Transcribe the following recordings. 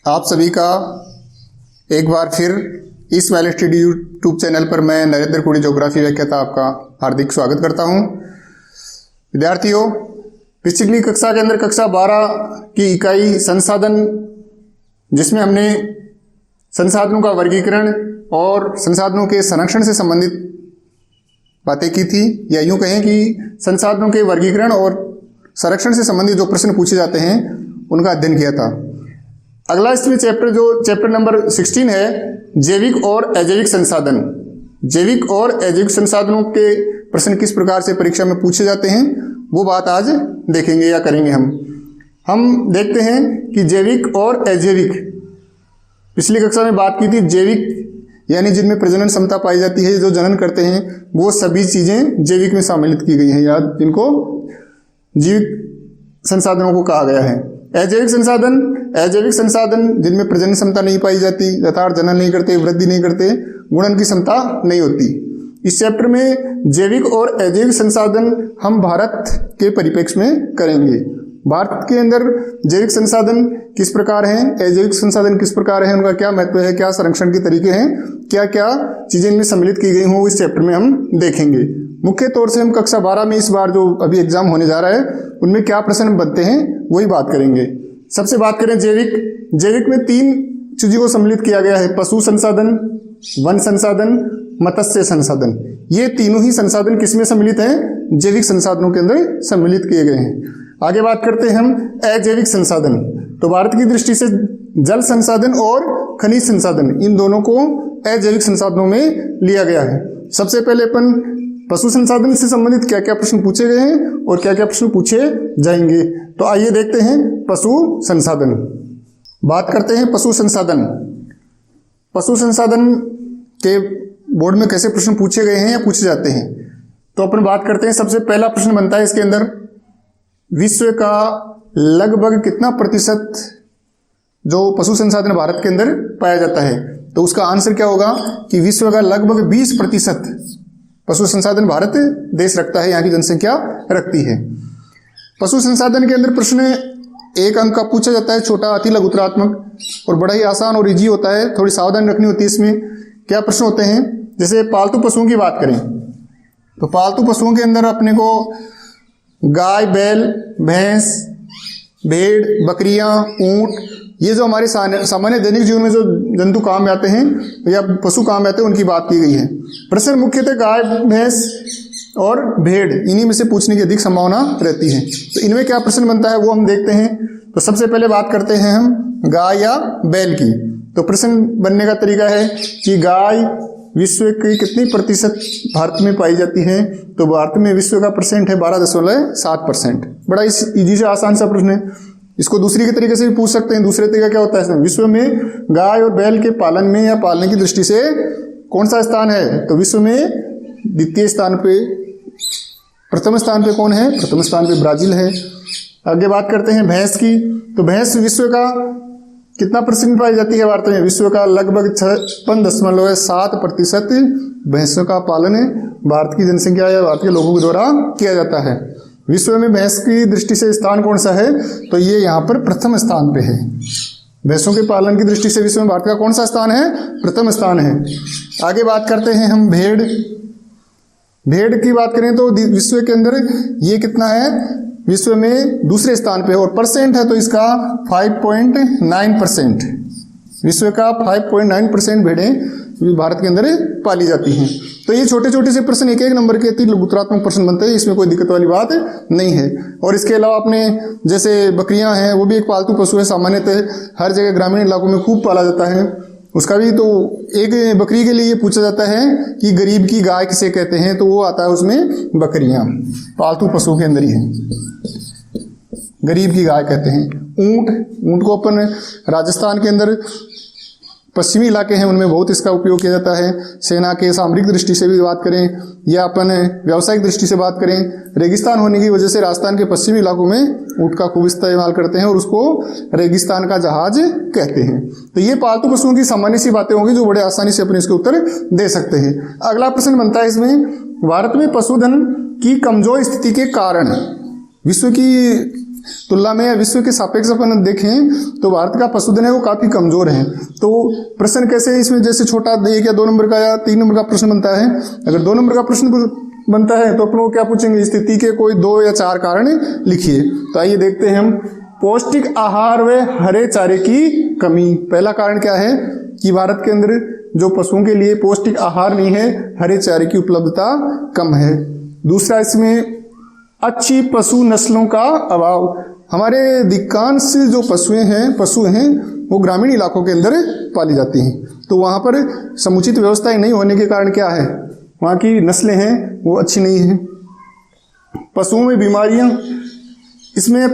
आप सभी का एक बार फिर इस वैल्यू स्टडी यूट्यूब चैनल पर मैं नरेंद्र कोड़ी ज्योग्राफी व्याख्याता आपका हार्दिक स्वागत करता हूं। विद्यार्थियों, पिछली कक्षा के अंदर कक्षा 12 की इकाई संसाधन, जिसमें हमने संसाधनों का वर्गीकरण और संसाधनों के संरक्षण से संबंधित बातें की थी, या यूं कहें कि संसाधनों के वर्गीकरण और संरक्षण से संबंधित जो प्रश्न पूछे जाते हैं उनका अध्ययन किया था। अगला इसमें चैप्टर नंबर 16 है, जैविक और अजैविक संसाधन। जैविक और अजैविक संसाधनों के प्रश्न किस प्रकार से परीक्षा में पूछे जाते हैं वो बात आज देखेंगे या करेंगे। हम देखते हैं कि जैविक और अजैविक, पिछली कक्षा में बात की थी, जैविक यानी जिनमें प्रजनन क्षमता पाई जाती है, जो जनन करते हैं, वो सभी चीजें जैविक में सम्मिलित की गई हैं, या जिनको जीविक संसाधनों को कहा गया है। अजैविक संसाधन जिनमें प्रजनन क्षमता नहीं पाई जाती, यथार्थ जनन नहीं करते, वृद्धि नहीं करते, गुणन की क्षमता नहीं होती। इस चैप्टर में जैविक और अजैविक संसाधन हम भारत के परिप्रेक्ष्य में करेंगे। भारत के अंदर जैविक संसाधन किस प्रकार हैं, अजैविक संसाधन किस प्रकार हैं, उनका क्या महत्व है, क्या संरक्षण के तरीके हैं, क्या क्या चीजें इनमें सम्मिलित की गई हों, इस चैप्टर में हम देखेंगे। मुख्य तौर से हम कक्षा 12 में इस बार जो अभी एग्जाम होने जा रहा है उनमें क्या प्रश्न बनते हैं वही बात करेंगे। सबसे बात करें जैविक में 3 चीजों को सम्मिलित किया गया है, पशु संसाधन, वन संसाधन, मत्स्य संसाधन। ये तीनों ही संसाधन किसमें सम्मिलित हैं? जैविक संसाधनों के अंदर सम्मिलित किए गए हैं। आगे बात करते हैं हम अजैविक संसाधन। तो भारत की दृष्टि से जल संसाधन और खनिज संसाधन, इन दोनों को अजैविक संसाधनों में लिया गया है। सबसे पहले अपन पशु संसाधन से संबंधित क्या क्या प्रश्न पूछे गए हैं और क्या क्या प्रश्न पूछे जाएंगे, तो आइए देखते हैं पशु संसाधन। बात करते हैं पशु संसाधन। पशु संसाधन के बोर्ड में कैसे प्रश्न पूछे गए हैं या पूछे जाते हैं, तो अपन बात करते हैं। सबसे पहला प्रश्न बनता है इसके अंदर, विश्व का लगभग कितना प्रतिशत जो पशु संसाधन भारत के अंदर पाया जाता है, तो उसका आंसर क्या होगा कि विश्व का लगभग 20% पशु संसाधन भारत देश रखता है, यहाँ की जनसंख्या रखती है। पशु संसाधन के अंदर प्रश्न 1 अंक का पूछा जाता है, छोटा, अति लघुतरात्मक और बड़ा ही आसान और इजी होता है। थोड़ी सावधानी रखनी होती है इसमें। क्या प्रश्न होते हैं, जैसे पालतू पशुओं की बात करें तो पालतू पशुओं के अंदर अपने को गाय, बैल, भैंस, भेड़, बकरियां, ऊंट, ये जो हमारे सामान्य दैनिक जीवन में जो जंतु काम में आते हैं या पशु काम में आते हैं उनकी बात की गई है। प्रश्न मुख्यतः गाय, भैंस और भेड़, इन्हीं में से पूछने की अधिक संभावना रहती है। तो इनमें क्या प्रश्न बनता है वो हम देखते हैं। तो सबसे पहले बात करते हैं हम गाय या बैल की। तो प्रश्न बनने का तरीका है कि गाय विश्व की कितनी प्रतिशत भारत में पाई जाती है, तो भारत में विश्व का परसेंट है 12.7%। बड़ा इजी से आसान सा प्रश्न है। इसको दूसरी के तरीके से भी पूछ सकते हैं। दूसरे तरीका क्या होता है, विश्व में गाय और बैल के पालन में या पालने की दृष्टि से कौन सा स्थान है, तो विश्व में द्वितीय स्थान पे, प्रथम स्थान पे कौन है? प्रथम स्थान पे ब्राजील है। आगे बात करते हैं भैंस की। तो भैंस विश्व का कितना परसेंट पाई जाती है भारत में? विश्व का लगभग 56.7% भैंसों का पालन है भारत की जनसंख्या या भारत के लोगों के द्वारा किया जाता है। विश्व में भैंस की दृष्टि से स्थान कौन सा है, तो ये यहाँ पर प्रथम स्थान पे है। भैंसों के पालन की दृष्टि से विश्व में भारत का कौन सा स्थान है? प्रथम स्थान है। आगे बात करते हैं हम भेड़ की बात करें तो विश्व के अंदर ये कितना है, विश्व में दूसरे स्थान पे, और परसेंट है तो इसका 5.9%। विश्व का 5.9% भेड़ें भारत के अंदर पाली जाती हैं। तो ये छोटे छोटे से प्रश्न एक नंबर के अति लघुतरात्मक प्रश्न बनते हैं, इसमें कोई दिक्कत वाली बात नहीं है। और इसके अलावा अपने जैसे बकरियां हैं, वो भी एक पालतू पशु है, सामान्यतः हर जगह ग्रामीण इलाकों में खूब पाला जाता है। उसका भी तो एक बकरी के लिए ये पूछा जाता है कि गरीब की गाय किसे कहते हैं, तो वो आता है उसमें बकरियां, पालतू पशुओं के अंदर ही है, गरीब की गाय कहते हैं। ऊंट को अपन राजस्थान के अंदर पश्चिमी इलाके हैं उनमें बहुत इसका उपयोग किया जाता है। सेना के सामरिक दृष्टि से भी बात करें या अपन व्यावसायिक दृष्टि से बात करें, रेगिस्तान होने की वजह से राजस्थान के पश्चिमी इलाकों में ऊंट का खूब इस्तेमाल करते हैं और उसको रेगिस्तान का जहाज कहते हैं। तो ये पालतू पशुओं की सामान्य सी बातें होंगी जो बड़े आसानी से अपने इसके उत्तर दे सकते हैं। अगला प्रश्न बनता है इसमें, भारत में पशुधन की कमजोर स्थिति के कारण विश्व की तुलना में या विश्व के सापेक्ष अपन देखें तो भारत का पशुधन है वो काफ़ी कमज़ोर है। तो प्रश्न कैसे इसमें, जैसे छोटा 1 या 2 नंबर का या 3 नंबर का प्रश्न बनता है, अगर 2 नंबर का प्रश्न बनता है तो अपन को क्या पूछेंगे, स्थिति के कोई 2 या 4 कारण लिखिए। तो आइए देखते हैं हम। पौष्टिक आहार व हरे चारे की कमी। पहला कारण क्या है कि भारत के अंदर जो पशुओं के लिए पौष्टिक आहार नहीं है, हरे चारे की उपलब्धता कम है। दूसरा, इसमें अच्छी पशु नस्लों का अभाव। हमारे अधिकांश जो पशु हैं वो ग्रामीण इलाकों के अंदर पाली जाती हैं, तो वहाँ पर समुचित व्यवस्थाएं नहीं होने के कारण क्या है, वहाँ की नस्लें हैं वो अच्छी नहीं हैं। पशुओं में बीमारियाँ, इसमें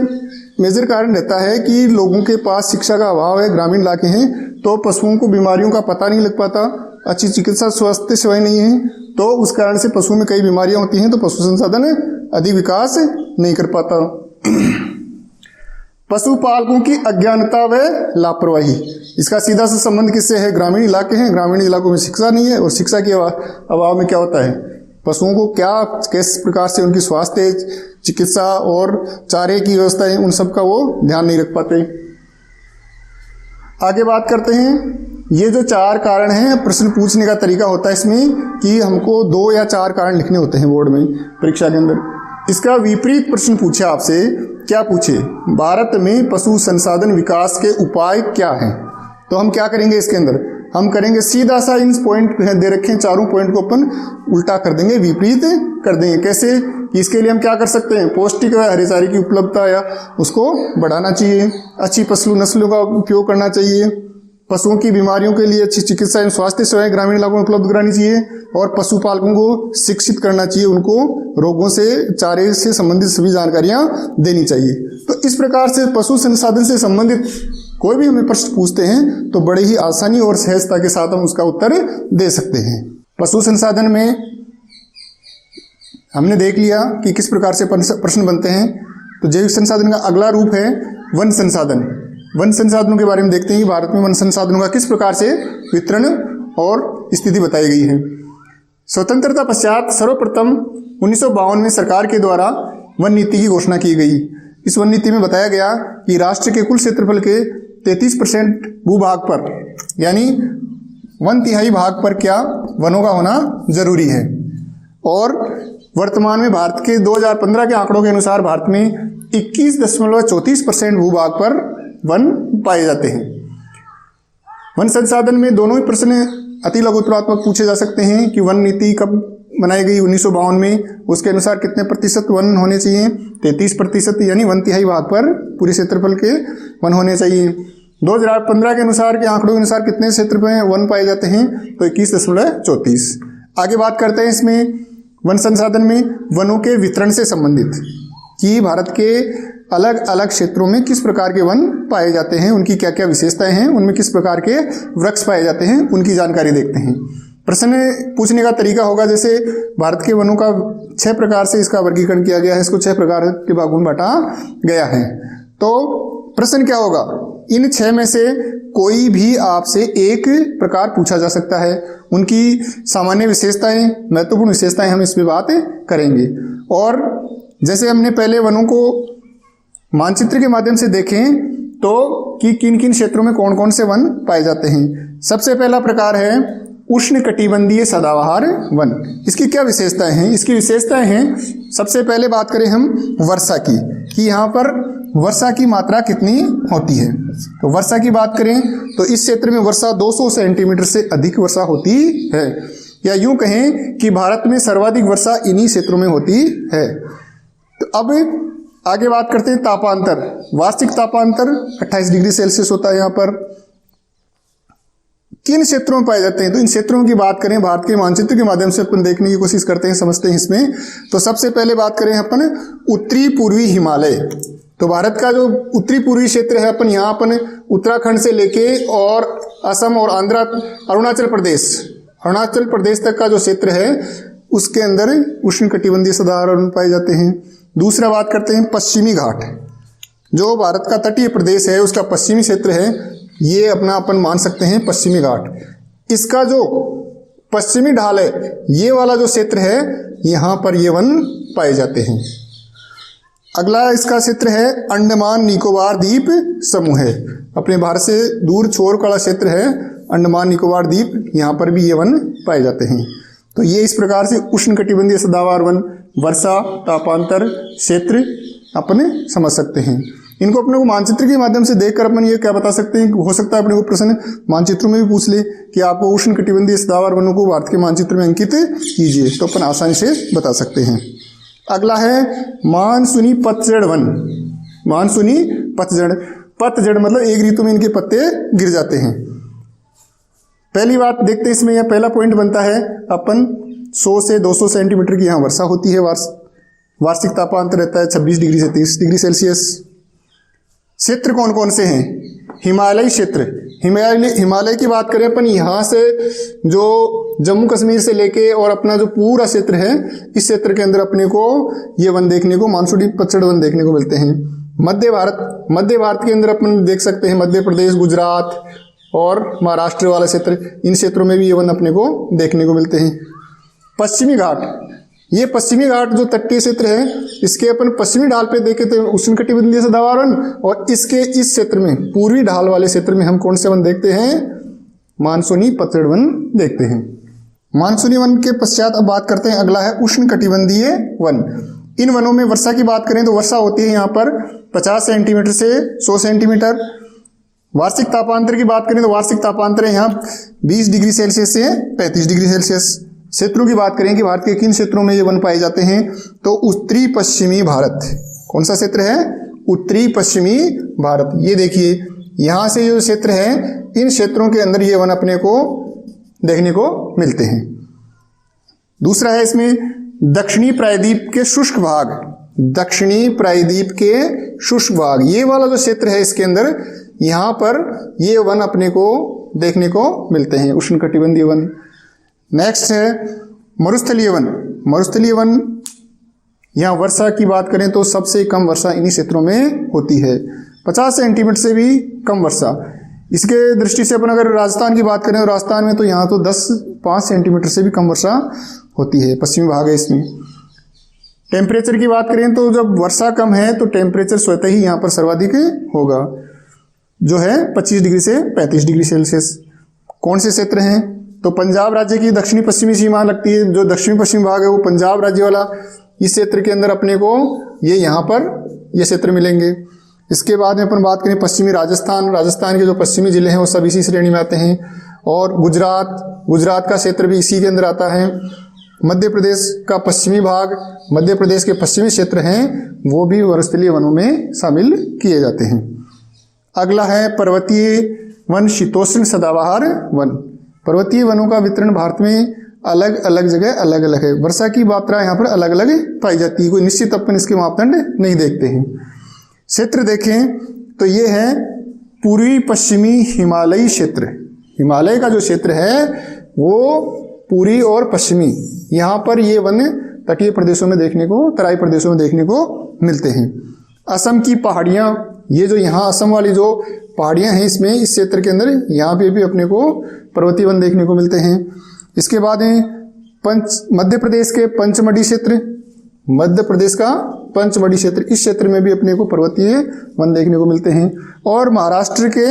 मेजर कारण रहता है कि लोगों के पास शिक्षा का अभाव है, ग्रामीण इलाके हैं, तो पशुओं को बीमारियों का पता नहीं लग पाता, अच्छी चिकित्सा स्वास्थ्य सेवाएं नहीं है, तो उस कारण से पशुओं में कई बीमारियां होती हैं, तो पशु संसाधन अधिक विकास नहीं कर पाता। पशुपालकों की अज्ञानता व लापरवाही, इसका सीधा सा संबंध किससे है, ग्रामीण इलाके हैं, ग्रामीण इलाकों में शिक्षा नहीं है, और शिक्षा के अभाव में क्या होता है, पशुओं को क्या किस प्रकार से उनकी स्वास्थ्य चिकित्सा और चारे की व्यवस्था है, उन सब का वो ध्यान नहीं रख पाते। आगे बात करते हैं, ये जो 4 कारण हैं, प्रश्न पूछने का तरीका होता है इसमें कि हमको 2 या 4 कारण लिखने होते हैं बोर्ड में परीक्षा के अंदर। इसका विपरीत प्रश्न पूछे आपसे, क्या पूछे, भारत में पशु संसाधन विकास के उपाय क्या हैं, तो हम क्या करेंगे इसके अंदर, हम करेंगे सीधा सा इन पॉइंट दे रखे हैं, चारों पॉइंट को अपन उल्टा कर देंगे, विपरीत कर देंगे। कैसे कि इसके लिए हम क्या कर सकते हैं, पौष्टिक व हरे चारे की उपलब्धता या उसको बढ़ाना चाहिए, अच्छी पशु नस्लों का उपयोग करना चाहिए, पशुओं की बीमारियों के लिए अच्छी चिकित्सा एवं स्वास्थ्य सेवाएं ग्रामीण इलाकों में उपलब्ध करानी चाहिए, और पशुपालकों को शिक्षित करना चाहिए, उनको रोगों से चारे से संबंधित सभी जानकारियां देनी चाहिए। तो इस प्रकार से पशु संसाधन से संबंधित कोई भी हमें प्रश्न पूछते हैं तो बड़े ही आसानी और सहजता के साथ हम उसका उत्तर दे सकते हैं। पशु संसाधन में हमने देख लिया कि किस प्रकार से प्रश्न बनते हैं। तो जैविक संसाधन का अगला रूप है वन संसाधन। वन संसाधनों के बारे में देखते हैं कि भारत में वन संसाधनों का किस प्रकार से वितरण और स्थिति बताई गई है। स्वतंत्रता पश्चात सर्वप्रथम 1952 में सरकार के द्वारा वन नीति की घोषणा की गई। इस वन नीति में बताया गया कि राष्ट्र के कुल क्षेत्रफल के 33% भूभाग पर, यानी 1/3 भाग पर क्या वनों का होना जरूरी है। और वर्तमान में भारत के 2015 के आंकड़ों के अनुसार भारत में 21.34% भूभाग पर वन पाए जाते हैं। वन संसाधन में दोनों ही प्रश्न अति लघुत्तरात्मक पूछे जा सकते हैं कि वन नीति कब बनाई गई 1952 में, उसके अनुसार कितने प्रतिशत वन होने चाहिए, 33%, यानी 1/3 भाग पर पूरे क्षेत्रफल के वन होने चाहिए। 2015 के अनुसार के आंकड़ों के अनुसार कितने क्षेत्र में वन पाए जाते हैं, तो 21.34। आगे बात करते हैं इसमें वन संसाधन में वनों के वितरण से संबंधित कि भारत के अलग अलग क्षेत्रों में किस प्रकार के वन पाए जाते हैं, उनकी क्या क्या विशेषताएं हैं, उनमें किस प्रकार के वृक्ष पाए जाते हैं, उनकी जानकारी देखते हैं। प्रश्न पूछने का तरीका होगा, जैसे भारत के वनों का 6 प्रकार से इसका वर्गीकरण किया गया है, इसको 6 प्रकार के भागों में बांटा गया है। तो प्रश्न क्या होगा, इन 6 में से कोई भी आपसे एक प्रकार पूछा जा सकता है, उनकी सामान्य विशेषताएं, महत्वपूर्ण विशेषताएं हम इस पे बात करेंगे। और जैसे हमने पहले वनों को मानचित्र के माध्यम से देखें तो कि किन किन क्षेत्रों में कौन कौन से वन पाए जाते हैं। सबसे पहला प्रकार है उष्णकटिबंधीय सदाबहार वन। इसकी क्या विशेषताएं हैं, इसकी विशेषताएं हैं, सबसे पहले बात करें हम वर्षा की, कि यहाँ पर वर्षा की मात्रा कितनी होती है। तो वर्षा की बात करें तो इस क्षेत्र में वर्षा 200 सेंटीमीटर से अधिक वर्षा होती है, या यूं कहें कि भारत में सर्वाधिक वर्षा इन्हीं क्षेत्रों में होती है। तो अब आगे बात करते हैं तापांतर। वार्षिक तापांतर 28 डिग्री सेल्सियस होता है। यहाँ पर किन क्षेत्रों में पाए जाते हैं, तो इन क्षेत्रों की बात करें भारत के मानचित्र के माध्यम से अपन देखने की कोशिश करते हैं, समझते हैं इसमें। तो सबसे पहले बात करें अपन उत्तरी पूर्वी हिमालय। तो भारत का जो उत्तरी पूर्वी क्षेत्र है, अपन यहाँ अपन उत्तराखंड से लेके और असम और अरुणाचल प्रदेश तक का जो क्षेत्र है उसके अंदर उष्णकटिबंधीय सदाबहार वन पाए जाते हैं। दूसरा बात करते हैं पश्चिमी घाट। जो भारत का तटीय प्रदेश है उसका पश्चिमी क्षेत्र है, ये अपना अपन मान सकते हैं पश्चिमी घाट। इसका जो पश्चिमी ढाल है, ये वाला जो क्षेत्र है, यहाँ पर ये वन पाए जाते हैं। अगला इसका क्षेत्र है अंडमान निकोबार द्वीप समूह है। अपने भारत से दूर छोर वाला क्षेत्र है अंडमान निकोबार द्वीप, यहाँ पर भी ये वन पाए जाते हैं। तो ये इस प्रकार से उष्णकटिबंधीय सदाबहार वन, वर्षा, तापांतर क्षेत्र अपने समझ सकते हैं। इनको अपने को मानचित्र के माध्यम से देखकर अपन ये क्या बता सकते हैं, हो सकता है अपने को प्रश्न मानचित्रों में भी पूछ ले कि आपको उष्णकटिबंधीय सदाबहार वनों को भारत के मानचित्र में अंकित कीजिए, तो अपन आसानी से बता सकते हैं। अगला है मानसूनी पतझड़ वन। मानसूनी पतझड़, पतझड़ मतलब एक ऋतु में इनके पत्ते गिर जाते हैं। पहली बात देखते हैं इसमें, यह पहला पॉइंट बनता है अपन 100 से 200 सेंटीमीटर की यहाँ वर्षा होती है। वार्षिक तापांतर रहता है 26 डिग्री से 30 डिग्री सेल्सियस। क्षेत्र कौन कौन से हैं? हिमालयी क्षेत्र। हिमालय की बात करें अपन, यहाँ से जो जम्मू कश्मीर से लेके और अपना जो पूरा क्षेत्र है, इस क्षेत्र के अंदर अपने को ये वन देखने को, मानसूनी पतझड़ वन देखने को मिलते हैं। मध्य भारत के अंदर अपन देख सकते हैं मध्य प्रदेश, गुजरात और महाराष्ट्र वाला क्षेत्र, इन क्षेत्रों में भी ये वन अपने को देखने को मिलते हैं। पश्चिमी घाट, ये पश्चिमी घाट जो तटीय क्षेत्र है, इसके अपन पश्चिमी ढाल पे देखे थे उष्णकटिबंधीय सदाबहार वन, और इसके इस क्षेत्र में पूर्वी ढाल वाले क्षेत्र में हम कौन से वन देखते हैं? मानसूनी पतझड़ वन देखते हैं। मानसूनी वन के पश्चात अब बात करते हैं, अगला है उष्णकटिबंधीय वन। इन वनों में वर्षा की बात करें तो वर्षा होती है यहाँ पर 50 सेंटीमीटर से 100 सेंटीमीटर। वार्षिक तापांतर की बात करें तो वार्षिक तापांतर है यहाँ 20 डिग्री सेल्सियस से 35 डिग्री सेल्सियस। क्षेत्रों की बात करें कि भारत के किन क्षेत्रों में ये वन पाए जाते हैं, तो उत्तरी पश्चिमी भारत। कौन सा क्षेत्र है? उत्तरी पश्चिमी भारत। ये देखिए यहाँ से जो क्षेत्र है, इन क्षेत्रों के अंदर ये वन अपने को देखने को मिलते हैं। दूसरा है इसमें दक्षिणी प्रायद्वीप के शुष्क भाग। दक्षिणी प्रायद्वीप के शुष्क भाग, ये वाला जो क्षेत्र है इसके अंदर, यहाँ पर ये वन अपने को देखने को मिलते हैं, उष्णकटिबंधीय वन। नेक्स्ट है मरुस्थलीय वन। मरुस्थलीय वन, यहाँ वर्षा की बात करें तो सबसे कम वर्षा इन्हीं क्षेत्रों में होती है, 50 सेंटीमीटर से भी कम वर्षा। इसके दृष्टि से अपन अगर राजस्थान की बात करें तो राजस्थान में तो यहाँ तो 5 सेंटीमीटर से भी कम वर्षा होती है, पश्चिमी भाग है इसमें। टेम्परेचर की बात करें तो जब वर्षा कम है तो टेम्परेचर स्वतः ही यहाँ पर सर्वाधिक होगा, जो है 25 डिग्री से 35 डिग्री सेल्सियस। कौन से क्षेत्र हैं? तो पंजाब राज्य की दक्षिणी पश्चिमी सीमा लगती है, जो दक्षिणी पश्चिम भाग है वो पंजाब राज्य वाला, इस क्षेत्र के अंदर अपने को ये यहाँ पर ये क्षेत्र मिलेंगे। इसके बाद में अपन बात करें पश्चिमी राजस्थान के जो पश्चिमी जिले हैं वो सब इसी श्रेणी में आते हैं, और गुजरात का क्षेत्र भी इसी के अंदर आता है। मध्य प्रदेश का पश्चिमी भाग, मध्य प्रदेश के पश्चिमी क्षेत्र हैं, वो भी मरुस्थलीय वनों में शामिल किए जाते हैं। अगला है पर्वतीय वन, शीतोष्ण सदाबहार वन। पर्वतीय वनों का वितरण भारत में अलग अलग जगह अलग अलग है। वर्षा की मात्रा यहाँ पर अलग अलग पाई जाती है, कोई निश्चित अपन इसके मापदंड नहीं देखते हैं। क्षेत्र देखें तो ये है पूर्वी पश्चिमी हिमालयी क्षेत्र। हिमालय का जो क्षेत्र है वो पूर्वी और पश्चिमी, यहाँ पर ये वन तटीय प्रदेशों में देखने को, तराई प्रदेशों में देखने को मिलते हैं। असम की पहाड़ियाँ, ये जो यहाँ असम वाली जो पहाड़ियाँ हैं इसमें, इस क्षेत्र के अंदर यहाँ पे भी अपने को पर्वतीय वन देखने को मिलते हैं। इसके बाद मध्य प्रदेश के पंचमढ़ी क्षेत्र, मध्य प्रदेश का पंचमढ़ी क्षेत्र, इस क्षेत्र में भी अपने को पर्वतीय वन देखने को मिलते हैं। और महाराष्ट्र के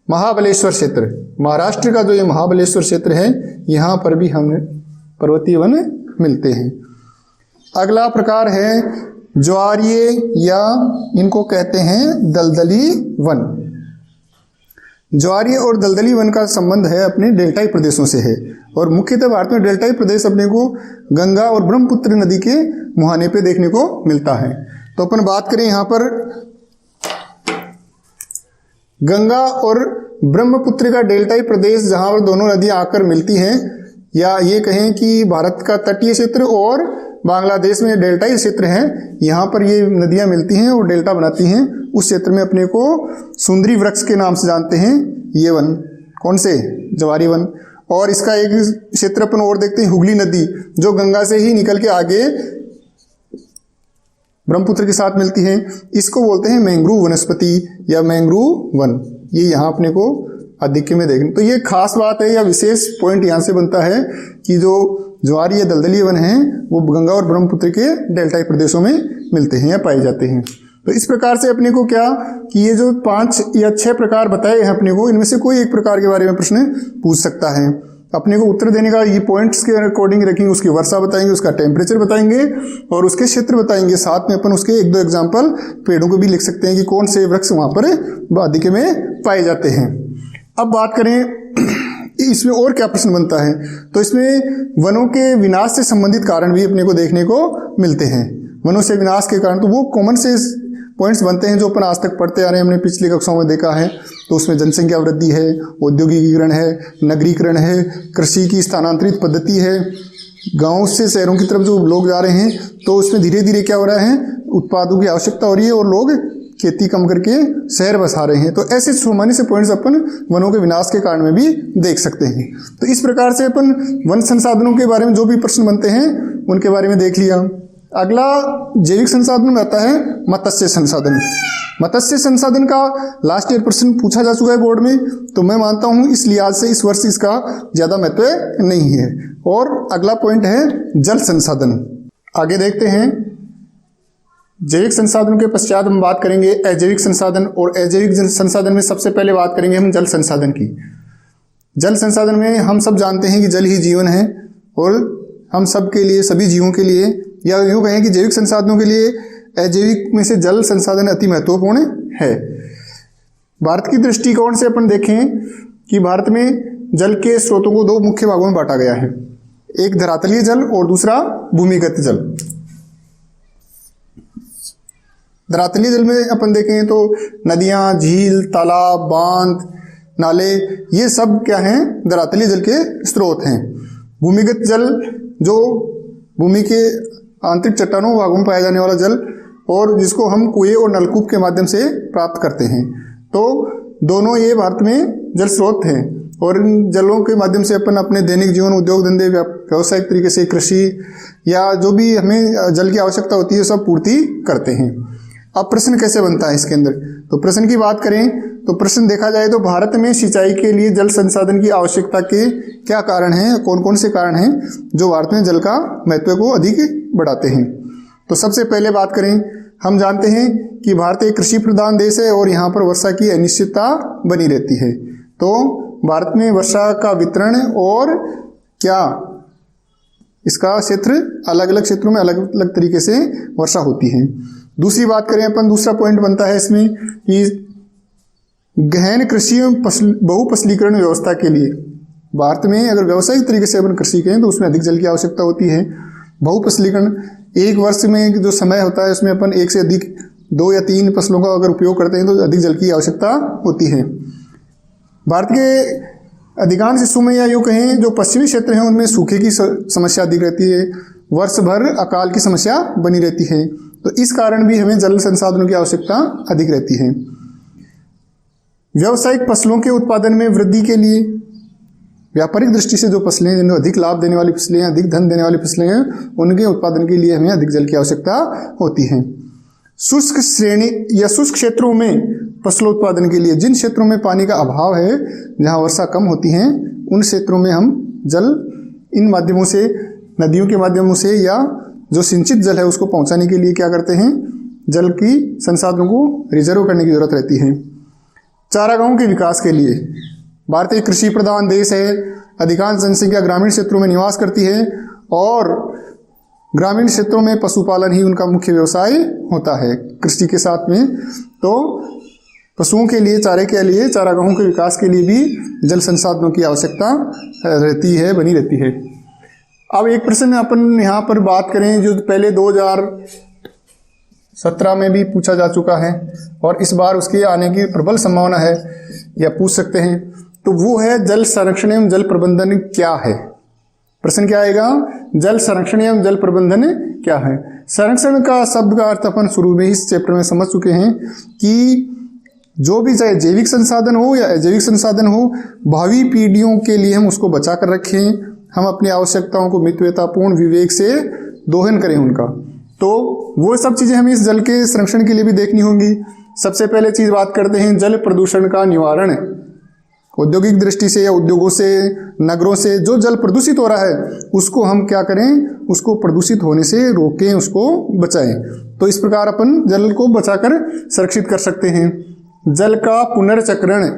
महाबलेश्वर क्षेत्र, महाराष्ट्र का जो ये महाबलेश्वर क्षेत्र है, यहाँ पर भी हमें पर्वतीय वन मिलते हैं। अगला प्रकार है ज्वारीय, या इनको कहते हैं दलदली वन। ज्वारीय और दलदली वन का संबंध है अपने डेल्टाई प्रदेशों से है, और मुख्यतः भारत में डेल्टाई प्रदेश अपने को गंगा और ब्रह्मपुत्र नदी के मुहाने पे देखने को मिलता है। तो अपन बात करें यहाँ पर गंगा और ब्रह्मपुत्र का डेल्टाई प्रदेश, जहाँ पर दोनों नदियाँ आकर मिलती हैं, या ये कहें कि भारत का तटीय क्षेत्र और बांग्लादेश में डेल्टाई क्षेत्र है, यहाँ पर ये नदियाँ मिलती हैं और डेल्टा बनाती हैं। उस क्षेत्र में अपने को सुंदरी वृक्ष के नाम से जानते हैं ये वन। कौन से? ज्वारी वन। और इसका एक क्षेत्र अपन और देखते हैं, हुगली नदी, जो गंगा से ही निकल के आगे ब्रह्मपुत्र के साथ मिलती है, इसको बोलते हैं मैंग्रोव वनस्पति या मैंग्रोव वन। ये यहाँ अपने को आधिक्य में देखें तो ये खास बात है या विशेष पॉइंट यहाँ से बनता है कि जो ज्वारी या दलदली वन है वो गंगा और ब्रह्मपुत्र के डेल्टाई प्रदेशों में मिलते हैं या पाए जाते हैं। तो इस प्रकार से अपने को क्या कि ये जो 5 या 6 प्रकार बताए हैं अपने को, इनमें से कोई एक प्रकार के बारे में प्रश्न पूछ सकता है। अपने को उत्तर देने का ये पॉइंट्स के अकॉर्डिंग रखेंगे, उसकी वर्षा बताएंगे, उसका टेम्परेचर बताएंगे और उसके क्षेत्र बताएंगे। साथ में अपन उसके 1-2 एग्जाम्पल पेड़ों को भी लिख सकते हैं कि कौन से वृक्ष वहाँ पर वादिके में पाए जाते हैं। अब बात करें इसमें और क्या प्रश्न बनता है, तो इसमें वनों के विनाश से संबंधित कारण भी अपने को देखने को मिलते हैं। वनों से विनाश के कारण तो वो कॉमन से पॉइंट्स बनते हैं जो अपन आज तक पढ़ते आ रहे हैं, हमने पिछली कक्षाओं में देखा है। तो उसमें जनसंख्या वृद्धि है, औद्योगिकीकरण है, नगरीकरण है, कृषि की स्थानांतरित पद्धति है, गाँव से शहरों की तरफ जो लोग जा रहे हैं, तो उसमें धीरे धीरे क्या हो रहा है, उत्पादों की आवश्यकता हो रही है और लोग खेती कम करके शहर बसा रहे हैं। तो ऐसे सामान्य से पॉइंट्स अपन वनों के विनाश के कारण में भी देख सकते हैं। तो इस प्रकार से अपन वन संसाधनों के बारे में जो भी प्रश्न बनते हैं उनके बारे में देख लिया। अगला जैविक संसाधन में आता है मत्स्य संसाधन। मत्स्य संसाधन का लास्ट ईयर प्रश्न पूछा जा चुका है बोर्ड में, तो मैं मानता हूं इस लिहाज से इस वर्ष इसका ज्यादा महत्व नहीं है। और अगला पॉइंट है जल संसाधन। आगे देखते हैं, जैविक संसाधन के पश्चात हम बात करेंगे अजैविक संसाधन, और अजैविक संसाधन में सबसे पहले बात करेंगे हम जल संसाधन की। जल संसाधन में हम सब जानते हैं कि जल ही जीवन है और हम सब के लिए, सभी जीवों के लिए, या यूँ कहें कि जैविक संसाधनों के लिए अजैविक में से जल संसाधन अति महत्वपूर्ण है। भारत की दृष्टिकोण से अपन देखें कि भारत में जल के स्रोतों को 2 मुख्य भागों में बांटा गया है, एक धरातलीय जल और दूसरा भूमिगत जल। धरातलीय जल में अपन देखें तो नदियां, झील, तालाब, बांध, नाले, ये सब क्या हैं, धरातलीय जल के स्रोत हैं। भूमिगत जल जो भूमि के आंतरिक चट्टानों भागों में पाया जाने वाला जल, और जिसको हम कुएं और नलकूप के माध्यम से प्राप्त करते हैं। तो दोनों ये भारत में जल स्रोत हैं और इन जलों के माध्यम से अपन अपने दैनिक जीवन, उद्योग धंधे, व्यावसायिक तरीके से कृषि या जो भी हमें जल की आवश्यकता होती है सब पूर्ति करते हैं। अब प्रश्न कैसे बनता है इसके अंदर, तो प्रश्न की बात करें तो प्रश्न देखा जाए तो भारत में सिंचाई के लिए जल संसाधन की आवश्यकता के क्या कारण हैं, कौन कौन से कारण हैं जो भारत में जल का महत्व को अधिक बढ़ाते हैं। तो सबसे पहले बात करें, हम जानते हैं कि भारत एक कृषि प्रधान देश है और यहाँ पर वर्षा की अनिश्चितता बनी रहती है। तो भारत में वर्षा का वितरण और क्या इसका क्षेत्र, अलग अलग क्षेत्रों में अलग अलग तरीके से वर्षा होती है। दूसरी बात करें अपन, दूसरा पॉइंट बनता है इसमें कि गहन कृषि बहुफसलीकरण व्यवस्था के लिए भारत में अगर व्यावसायिक तरीके से अपन कृषि करें तो उसमें अधिक जल की आवश्यकता होती है। बहुफसलीकरण, एक वर्ष में जो समय होता है उसमें अपन एक से अधिक 2 या 3 फसलों का अगर उपयोग करते हैं तो अधिक जल की आवश्यकता होती है। भारत के अधिकांश हिस्सों में या यूँ कहें जो पश्चिमी क्षेत्र हैं उनमें सूखे की समस्या अधिक रहती है, वर्ष भर अकाल की समस्या बनी रहती है। तो इस कारण भी हमें जल संसाधनों की आवश्यकता अधिक रहती है। व्यावसायिक फसलों के उत्पादन में वृद्धि के लिए, व्यापारिक दृष्टि से जो फसलें हैं, जिन्हें अधिक लाभ देने वाली फसलें हैं, अधिक धन देने वाली फसलें हैं, उनके उत्पादन के लिए हमें अधिक जल की आवश्यकता होती है। शुष्क श्रेणी या शुष्क क्षेत्रों में फसलोत्पादन के लिए, जिन क्षेत्रों में पानी का अभाव है, जहाँ वर्षा कम होती है, उन क्षेत्रों में हम जल इन माध्यमों से, नदियों के माध्यमों से या जो सिंचित जल है उसको पहुँचाने के लिए क्या करते हैं, जल की संसाधनों को रिजर्व करने की जरूरत रहती है। चारागाहों के विकास के लिए, भारत एक कृषि प्रधान देश है, अधिकांश जनसंख्या ग्रामीण क्षेत्रों में निवास करती है और ग्रामीण क्षेत्रों में पशुपालन ही उनका मुख्य व्यवसाय होता है कृषि के साथ में। तो पशुओं के लिए, चारे के लिए, चारागाहों के विकास के लिए भी जल संसाधनों की आवश्यकता रहती है, बनी रहती है। अब एक प्रश्न अपन यहाँ पर बात करें जो पहले 2017 में भी पूछा जा चुका है और इस बार उसके आने की प्रबल संभावना है या पूछ सकते हैं, तो वो है जल संरक्षण एवं जल प्रबंधन क्या है। प्रश्न क्या आएगा, जल संरक्षण एवं जल प्रबंधन क्या है। संरक्षण का शब्द का अर्थ अपन शुरू में इस चैप्टर में समझ चुके हैं कि जो भी चाहे जैविक संसाधन हो या अजैविक संसाधन हो, भावी पीढ़ियों के लिए हम उसको बचा कर रखें, हम अपनी आवश्यकताओं को मितव्यतापूर्ण विवेक से दोहन करें उनका। तो वो सब चीज़ें हमें इस जल के संरक्षण के लिए भी देखनी होंगी। सबसे पहले चीज़ बात करते हैं जल प्रदूषण का निवारण। औद्योगिक दृष्टि से या उद्योगों से, नगरों से जो जल प्रदूषित हो रहा है उसको हम क्या करें, उसको प्रदूषित होने से रोकें, उसको बचाएं। तो इस प्रकार अपन जल को बचाकर संरक्षित कर सकते हैं। जल का पुनर्चक्रण,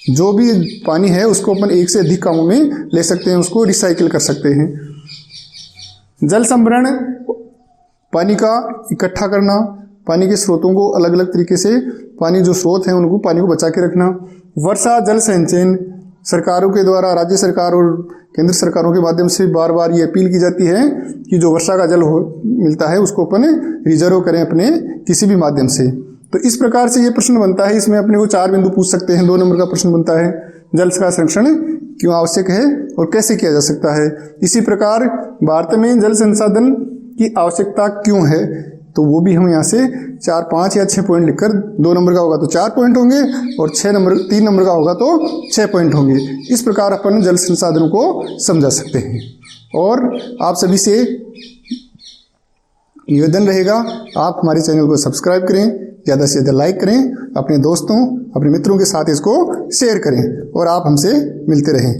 जो भी पानी है उसको अपन एक से अधिक कामों में ले सकते हैं, उसको रिसाइकिल कर सकते हैं। जल संभरण, पानी का इकट्ठा करना, पानी के स्रोतों को अलग अलग तरीके से, पानी जो स्रोत हैं उनको पानी को बचा के रखना। वर्षा जल संचयन, सरकारों के द्वारा, राज्य सरकार और केंद्र सरकारों के माध्यम से बार बार ये अपील की जाती है कि जो वर्षा का जल मिलता है उसको अपन रिजर्व करें अपने किसी भी माध्यम से। तो इस प्रकार से ये प्रश्न बनता है, इसमें अपने को 4 बिंदु पूछ सकते हैं। 2 नंबर का प्रश्न बनता है, जल का संरक्षण क्यों आवश्यक है और कैसे किया जा सकता है। इसी प्रकार भारत में जल संसाधन की आवश्यकता क्यों है, तो वो भी हम यहाँ से 4, 5 या 6 पॉइंट लिखकर, 2 नंबर का होगा तो 4 पॉइंट होंगे और 3 नंबर का होगा तो 6 पॉइंट होंगे। इस प्रकार अपन जल संसाधनों को समझा सकते हैं। और आप सभी से निवेदन रहेगा, आप हमारे चैनल को सब्सक्राइब करें, ज़्यादा से ज़्यादा लाइक करें, अपने दोस्तों, अपने मित्रों के साथ इसको शेयर करें और आप हमसे मिलते रहें।